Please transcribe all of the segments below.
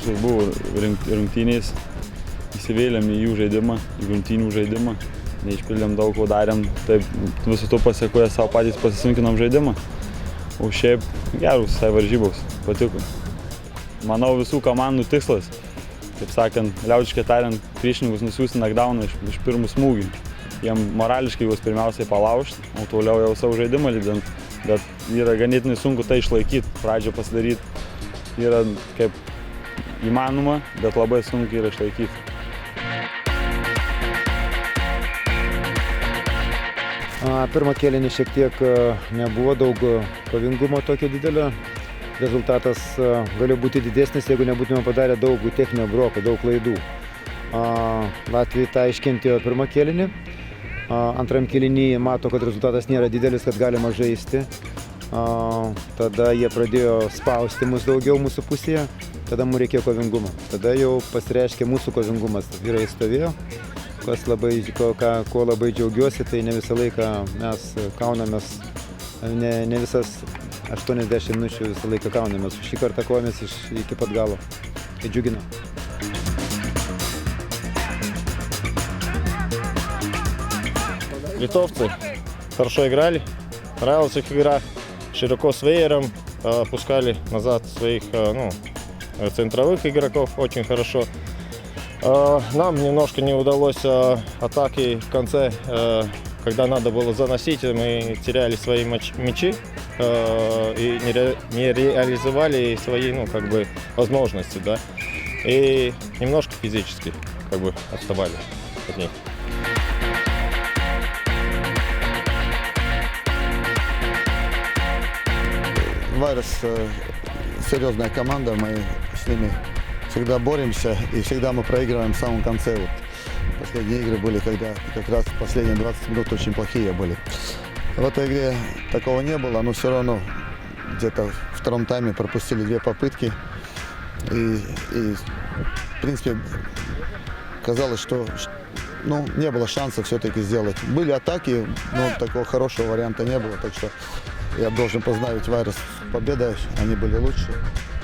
tikslus buvo rungtynės, įsivėlėm į jų žaidimą, į rungtynių žaidimą, neišpildėm daug, ko darėm, taip visų to pasiekoje savo patys pasisunkinom žaidimą. O šiaip gerus visai varžybos, patiko. Manau, visų komandų tikslas, taip sakant, liaudiškai tariant, priešininkus nusiųsti knockdowną iš pirmų smūgių. Jiem morališkai juos pirmiausiai palaužti, o toliau jau savo žaidimą lydint, bet yra ganėtinai sunku tai išlaikyti, pradžią pasidaryti yra kaip įmanoma, bet labai sunku yra išlaikyti. Pirmą kėlinį šiek tiek nebuvo daug kovingumo tokio didelio. Rezultatas galėjo būti didesnis, jeigu nebūtume padarę daug techninio broko, daug klaidų. Latvijai tą iškentėjo pirmą kėlinį. Antram kėlinį mato, kad rezultatas nėra didelis, kad galima žaisti. Tada jie pradėjo spausti mus daugiau mūsų pusėje, tada mums reikėjo kovingumo. Tada jau pasireiškė mūsų kovingumas, vyrai stovėjo. Ko labai džiaugiuosi, tai ne visą laiką mes kaunamės, ne visas 80 minučių visą laiką kaunamės. Šį kartą kovomės iki pat galo. Tai džiugina. Литовцы хорошо играли, нравилась их игра, широко с веером, пускали назад своих центровых игроков очень хорошо. Нам немножко не удалось атаки в конце, когда надо было заносить, мы теряли свои мячи и не реализовали свои возможности, да? И немножко физически отставали от них. Вайрос серьезная команда, мы с ними всегда боремся и всегда мы проигрываем в самом конце. Вот последние игры были, когда как раз последние 20 минут очень плохие были. В этой игре такого не было, но все равно где-то в втором тайме пропустили 2 попытки. И в принципе казалось, что не было шанса все-таки сделать. Были атаки, но такого хорошего варианта не было, так что я должен поздравить Вайрос с победой, они были лучше.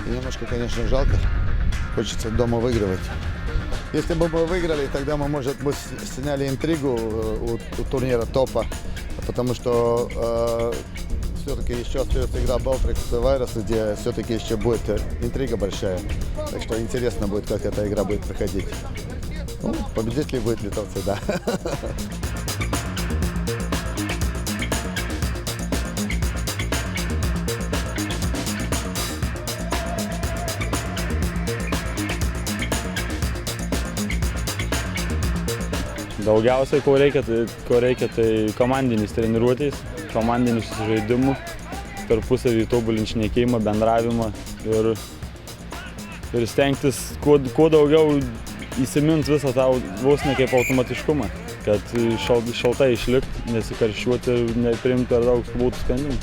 И немножко, конечно, жалко, хочется дома выигрывать. Если бы мы выиграли, тогда мы, может быть, сняли интригу у турнира топа, потому что все-таки еще остается игра Балтрикс и Вайрос, где все-таки еще будет интрига большая. Так что интересно будет, как эта игра будет проходить. Победители будут литовцы, да. Daugiausiai, ko reikia, tai komandinis treniruotės, komandinis žaidimų, tarpusavį tobulinti šnekėjimą, bendravimą ir stengtis kuo daugiau įsiminti visą tą vos ne kaip automatiškumą, kad šaltai išlikti, nesikarščiuoti ir nepriimti per daug skubotų sprendimų.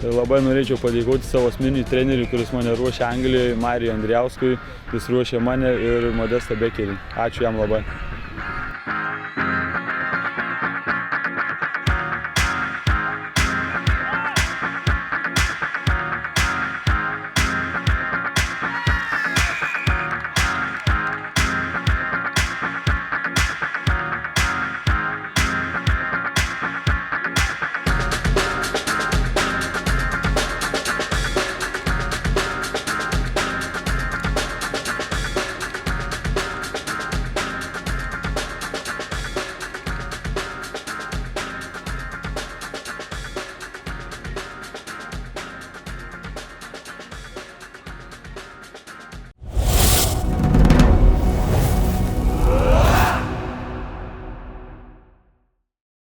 Ir labai norėčiau padėkoti savo asmeniniui treneriui, kuris mane ruošė Anglijoje, Marijui Andrijauskui, jis ruošė mane ir Modestą Bekerį. Ačiū jam labai.